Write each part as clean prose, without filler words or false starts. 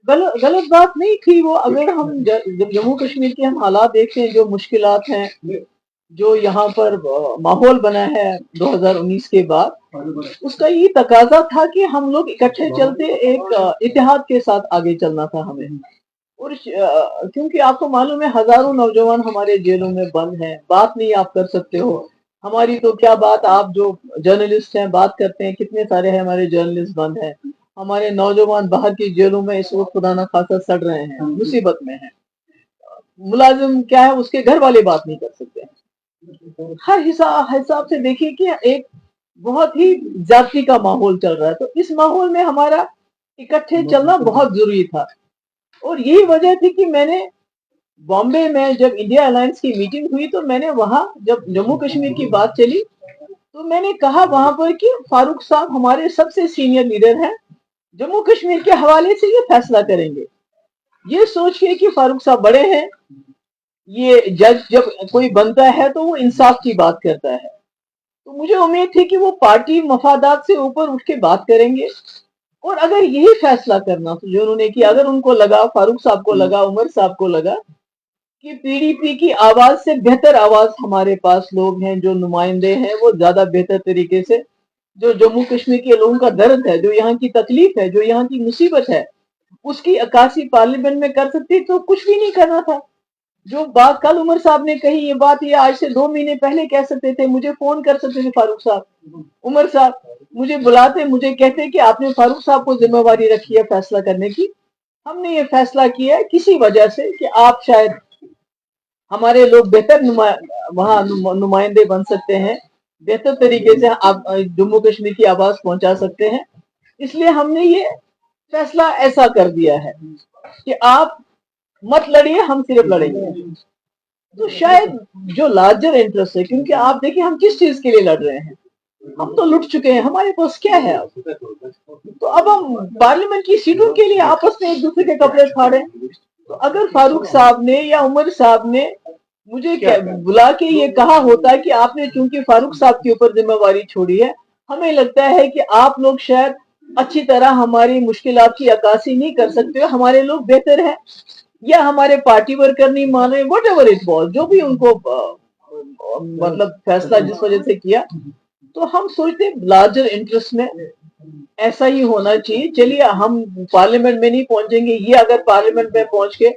गलत बात नहीं थी वो। अगर हम जब जम्मू कश्मीर के हम हालात देखते हैं, जो मुश्किलात हैं, जो यहाँ पर माहौल बना है 2019 के बाद, उसका ये तकाजा था कि हम लोग इकट्ठे चलते, एक इतिहाद के साथ आगे चलना था हमें। और क्योंकि आपको मालूम है हजारों नौजवान हमारे जेलों में बंद हैं, बात नहीं आप कर सकते हो। हमारी तो क्या बात, आप जो जर्नलिस्ट हैं बात करते हैं, कितने सारे हैं हमारे जर्नलिस्ट बंद हैं। हमारे नौजवान बाहर की जेलों में इस वक्त खुदा ना खासा सड़ रहे हैं, मुसीबत में हैं। मुलाजिम क्या है, उसके घर वाले बात नहीं कर सकते हैं। हर हिसाब से देखिए कि एक बहुत ही जाति का माहौल चल रहा है। तो इस माहौल में हमारा इकट्ठे चलना बहुत जरूरी था। और यही वजह थी कि मैंने बॉम्बे में जब इंडिया अलायंस की मीटिंग हुई, तो मैंने वहां जब जम्मू कश्मीर की बात चली, तो मैंने कहा वहां पर कि फारूक साहब हमारे सबसे सीनियर लीडर हैं, जम्मू कश्मीर के हवाले से ये फैसला करेंगे। ये सोच के कि फारूक साहब बड़े हैं, ये जज जब कोई बनता है तो वो इंसाफ की बात करता है, तो मुझे उम्मीद थी कि वो पार्टी मफादात से ऊपर उठ के बात करेंगे। और अगर यही फैसला करना तो जो उन्होंने किया, अगर उनको लगा, फारूक साहब को लगा, उमर साहब को लगा कि पीडीपी की आवाज से बेहतर आवाज हमारे पास लोग हैं, जो नुमाइंदे हैं, वो ज्यादा बेहतर तरीके से जो जम्मू कश्मीर के लोगों का दर्द है, जो यहाँ की तकलीफ है, जो यहाँ की मुसीबत है, उसकी अक्कासी पार्लियामेंट में कर सकती, तो कुछ भी नहीं करना था। जो बात कल उमर साहब ने कही, ये बात ये आज से 2 महीने पहले कह सकते थे, मुझे फोन कर सकते थे फारूक साहब, उमर साहब मुझे बुलाते, मुझे कहते कि आपने फारूक साहब को जिम्मेवारी रखी है फैसला करने की। हमने ये फैसला किया है किसी वजह से कि आप शायद हमारे लोग बेहतर वहां नुमाइंदे बन सकते हैं, बेहतर तरीके से आप जम्मू कश्मीर की आवाज पहुंचा सकते हैं, इसलिए हमने ये फैसला ऐसा कर दिया है कि आप मत लड़िए, हम सिर्फ लड़ेंगे। तो शायद जो लार्जर इंटरेस्ट है, क्योंकि आप देखिए हम किस चीज के लिए लड़ रहे हैं, हम तो लुट चुके हैं, हमारे पास क्या है अब। तो अब हम पार्लियामेंट की सीटों के लिए आपस में एक दूसरे के कपड़े फाड़े। तो अगर फारूक साहब ने या उमर साहब ने मुझे बुला के ये कहा होता कि आपने चूंकि फारूक साहब के ऊपर जिम्मेवारी छोड़ी है, हमें लगता है कि आप लोग शायद अच्छी तरह हमारी मुश्किलात की अक्कासी नहीं कर सकते हो, हमारे लोग बेहतर है, या हमारे पार्टी वर्कर नहीं मान रहे, वट एवर इट वॉज, जो भी उनको मतलब फैसला जिस वजह से किया, तो हम सोचते लार्जर इंटरेस्ट में ऐसा ही होना चाहिए। चलिए हम पार्लियामेंट में नहीं पहुंचेंगे, ये अगर पार्लियामेंट में पहुंच के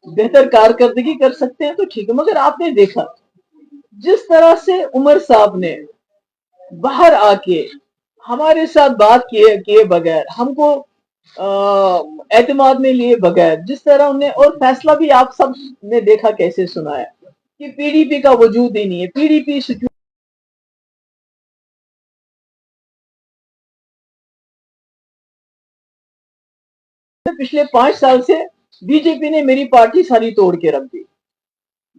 बेहतर कारकर्दगी कर सकते हैं तो ठीक है। मगर आपने देखा जिस तरह से उमर साहब ने बाहर आके हमारे साथ बात किए बगैर, हमको एतमाद में लिए बगैर, जिस तरह उन्हें, और फैसला भी आप सब ने देखा कैसे सुनाया कि पीडीपी का वजूद ही नहीं है, पीडीपी पिछले 5 साल से बीजेपी ने मेरी पार्टी सारी तोड़ के रख दी,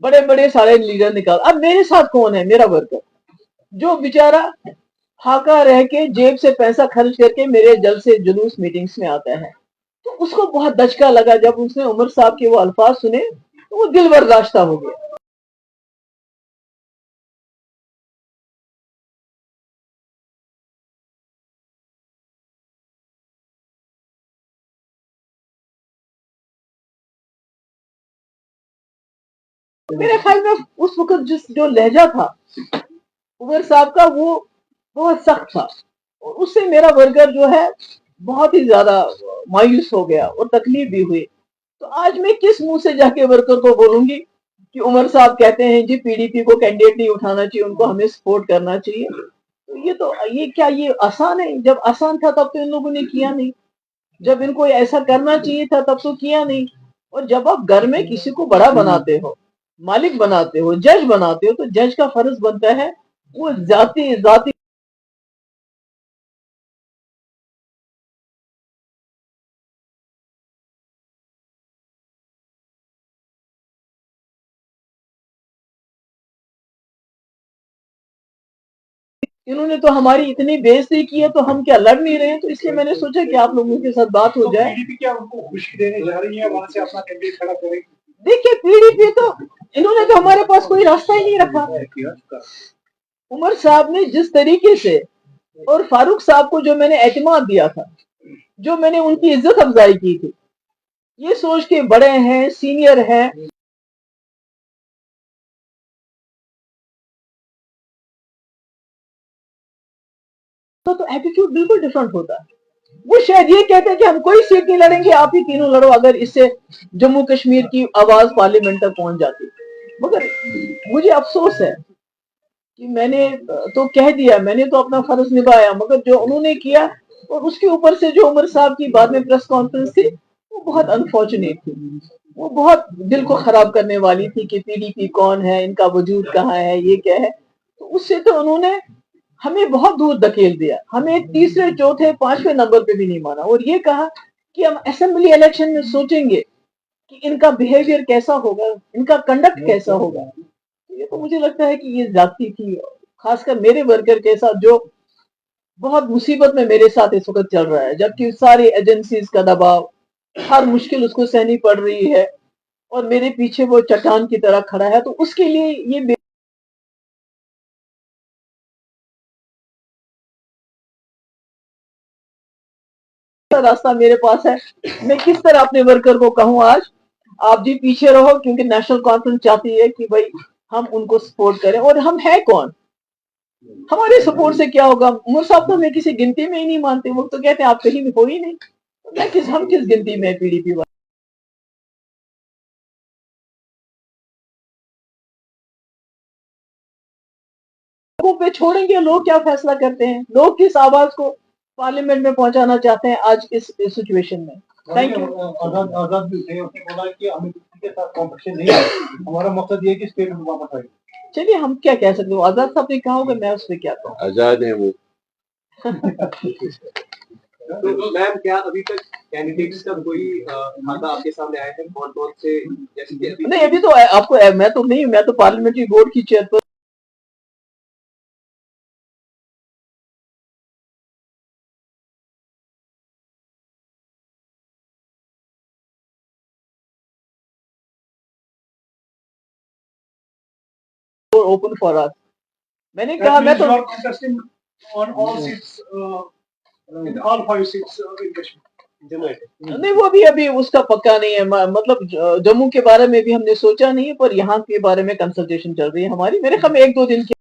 बड़े बड़े सारे लीडर निकाल। अब मेरे साथ कौन है, मेरा वर्कर, जो बेचारा फाका रह के जेब से पैसा खर्च करके मेरे जलसे जुलूस मीटिंग्स में आता है। तो उसको बहुत दचका लगा जब उसने उमर साहब के वो अल्फाज सुने, तो वो दिल बर्दाश्ता हो गया। मेरे ख्याल में उस वक्त जो लहजा था उमर साहब का, वो बहुत सख्त था, और उससे मेरा वर्कर जो है बहुत ही ज्यादा मायूस हो गया और तकलीफ भी हुई। तो आज मैं किस मुंह से जाके वर्कर को बोलूंगी कि उमर साहब कहते हैं जी पीडीपी को कैंडिडेट नहीं उठाना चाहिए, उनको हमें सपोर्ट करना चाहिए। तो ये क्या ये आसान है? जब आसान था तब तो इन लोगों ने किया नहीं, जब इनको ऐसा करना चाहिए था तब तो किया नहीं। और जब आप घर में किसी को बड़ा बनाते हो, मालिक बनाते हो, जज बनाते हो, तो जज का फर्ज बनता है वो जाति जाति इन्होंने तो हमारी इतनी बेइज्जती की है, तो हम क्या लड़ नहीं रहे हैं? तो इसलिए मैंने सोचा कि आप लोगों के साथ बात हो जाए। पीडीपी क्या उनको खुशी देने जा रही है, वहां से अपना कैंडिडेट खड़ा करेगी? देखिए पीडीपी तो, इन्होंने तो हमारे पास कोई रास्ता ही नहीं रखा। उमर साहब ने जिस तरीके से, और फारूक साहब को जो मैंने एतमाद दिया था, जो मैंने उनकी इज्जत अफजाई की थी, یہ سوچ کے بڑے ہیں، سینئر ہیں، تو ایٹیٹیوڈ بالکل ڈفرنٹ ہوتا ہے. وہ شاید یہ کہتے ہیں کہ ہم کوئی سیٹ نہیں لڑیں گے، آپ ہی تینوں لڑو، اگر اس سے جموں کشمیر کی آواز پارلیمنٹ تک پہنچ جاتی. مگر مجھے افسوس ہے کہ میں نے تو کہہ دیا، میں نے تو اپنا فرض نبھایا، مگر جو انہوں نے کیا، اور اس کے اوپر سے جو عمر صاحب کی بعد میں پریس کانفرنس تھی، وہ بہت انفارچونیٹ تھی. وہ بہت دل کو خراب کرنے والی تھی کہ پی ڈی پی کون ہے، ان کا وجود کہاں ہے، یہ کیا ہے. تو اس سے تو انہوں نے ہمیں بہت دور دھکیل دیا، ہمیں تیسرے چوتھے پانچویں نمبر پہ بھی نہیں مانا، اور یہ کہا کہ ہم اسمبلی الیکشن میں سوچیں گے کہ ان کا بیہیویئر کیسا ہوگا، ان کا کنڈکٹ کیسا ہوگا. یہ تو مجھے لگتا ہے کہ یہ زیادتی تھی، خاص کر میرے ورکر کے ساتھ جو بہت مصیبت میں میرے ساتھ اس وقت چل رہا ہے، جبکہ ساری ایجنسیز کا دباؤ، ہر مشکل اس کو سہنی پڑ رہی ہے، اور میرے پیچھے وہ چٹان کی طرح کھڑا ہے. تو اس کے لیے یہ راستہ میرے پاس ہے. میں کس طرح اپنے ورکر کو کہوں آج آپ جی پیچھے رہو، کیونکہ نیشنل کانفرنس چاہتی ہے کہ بھائی ہم ان کو سپورٹ کریں، اور ہم ہیں کون، ہمارے سپورٹ سے کیا ہوگا. عمر صاحب تو ہمیں کسی گنتی میں ہی نہیں مانتے، وہ تو کہتے ہیں آپ کہیں بھی ہو ہی نہیں. ہم کس گنتی میں پی ڈی پی پہ چھوڑیں گے. لوگ کیا فیصلہ کرتے ہیں، لوگ کس آواز کو پارلیمنٹ میں پہنچانا چاہتے ہیں آج اس سچویشن میں. Thank you. آزاد بھی تھے، اس نے بولا کہ ہمیں کسی کے ساتھ کمپٹیشن نہیں ہے، ہمارا مقصد یہ ہے کہ اسٹیٹ میں واپس آئے. چلیے ہم کیا کہہ سکتے ہیں، آزاد صاحب نے کہا ہوگا، میں اس پہ کیا کہوں. آزاد ہیں وہ. تو میم کیا ابھی تک کینڈیڈیٹس کا کوئی کھاتا آپ کے سامنے آیا ہے، کون کون سے، جیسے کہ نہیں ابھی تو آپ کو، میں تو نہیں، میں تو پارلیمنٹری بورڈ کی چیئر اوپن فار آس. میں نے کہا میں تو نہیں، وہ بھی ابھی اس کا پکا نہیں ہے، مطلب جموں کے بارے میں بھی ہم نے سوچا نہیں ہے، پر یہاں کے بارے میں کنسلٹیشن چل رہی ہے ہماری. میرے خیال میں 1-2 دن کی